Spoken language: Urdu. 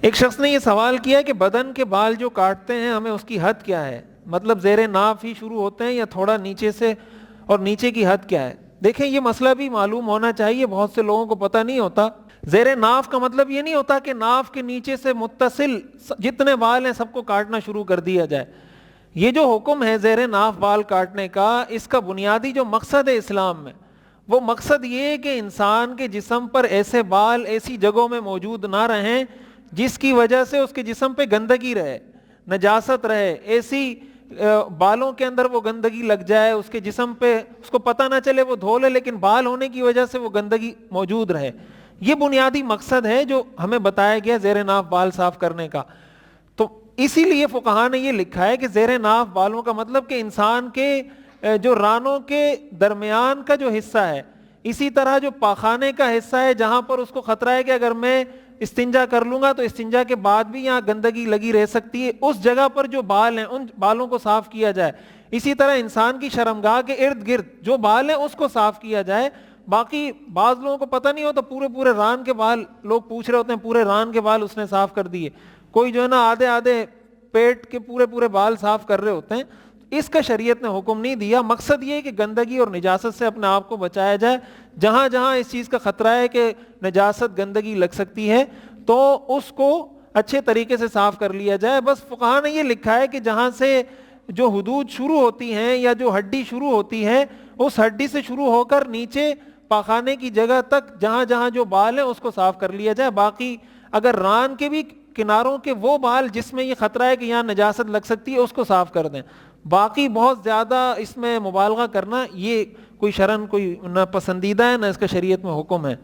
ایک شخص نے یہ سوال کیا کہ بدن کے بال جو کاٹتے ہیں ہمیں اس کی حد کیا ہے؟ مطلب زیر ناف ہی شروع ہوتے ہیں یا تھوڑا نیچے سے، اور نیچے کی حد کیا ہے؟ دیکھیں یہ مسئلہ بھی معلوم ہونا چاہیے، بہت سے لوگوں کو پتہ نہیں ہوتا۔ زیر ناف کا مطلب یہ نہیں ہوتا کہ ناف کے نیچے سے متصل جتنے بال ہیں سب کو کاٹنا شروع کر دیا جائے۔ یہ جو حکم ہے زیر ناف بال کاٹنے کا، اس کا بنیادی جو مقصد ہے اسلام میں، وہ مقصد یہ ہے کہ انسان کے جسم پر ایسے بال ایسی جگہوں میں موجود نہ رہیں جس کی وجہ سے اس کے جسم پہ گندگی رہے، نجاست رہے، ایسی بالوں کے اندر وہ گندگی لگ جائے اس کے جسم پہ، اس کو پتہ نہ چلے وہ دھو لے لیکن بال ہونے کی وجہ سے وہ گندگی موجود رہے۔ یہ بنیادی مقصد ہے جو ہمیں بتایا گیا زیر ناف بال صاف کرنے کا۔ تو اسی لیے فقہاء نے یہ لکھا ہے کہ زیر ناف بالوں کا مطلب کہ انسان کے جو رانوں کے درمیان کا جو حصہ ہے، اسی طرح جو پاخانے کا حصہ ہے جہاں پر اس کو خطرہ ہے کہ اگر میں استنجا کر لوں گا تو استنجا کے بعد بھی یہاں گندگی لگی رہ سکتی ہے، اس جگہ پر جو بال ہیں ان بالوں کو صاف کیا جائے۔ اسی طرح انسان کی شرمگاہ کے ارد گرد جو بال ہیں اس کو صاف کیا جائے۔ باقی بعض لوگوں کو پتہ نہیں ہوتا، پورے ران کے بال لوگ پوچھ رہے ہوتے ہیں، پورے ران کے بال اس نے صاف کر دیے، کوئی جو ہے نا آدھے پیٹ کے پورے بال صاف کر رہے ہوتے ہیں۔ اس کا شریعت نے حکم نہیں دیا۔ مقصد یہ ہے کہ گندگی اور نجاست سے اپنے آپ کو بچایا جائے۔ جہاں جہاں اس چیز کا خطرہ ہے کہ نجاست گندگی لگ سکتی ہے تو اس کو اچھے طریقے سے صاف کر لیا جائے۔ بس فقہاء نے یہ لکھا ہے کہ جہاں سے جو حدود شروع ہوتی ہیں یا جو ہڈی شروع ہوتی ہے، اس ہڈی سے شروع ہو کر نیچے پاخانے کی جگہ تک جہاں جہاں جو بال ہیں اس کو صاف کر لیا جائے۔ باقی اگر ران کے بھی کناروں کے وہ بال جس میں یہ خطرہ ہے کہ یہاں نجاست لگ سکتی ہے اس کو صاف کر دیں۔ باقی بہت زیادہ اس میں مبالغہ کرنا یہ کوئی شرعن کوئی نہ پسندیدہ ہے نہ اس کا شریعت میں حکم ہے۔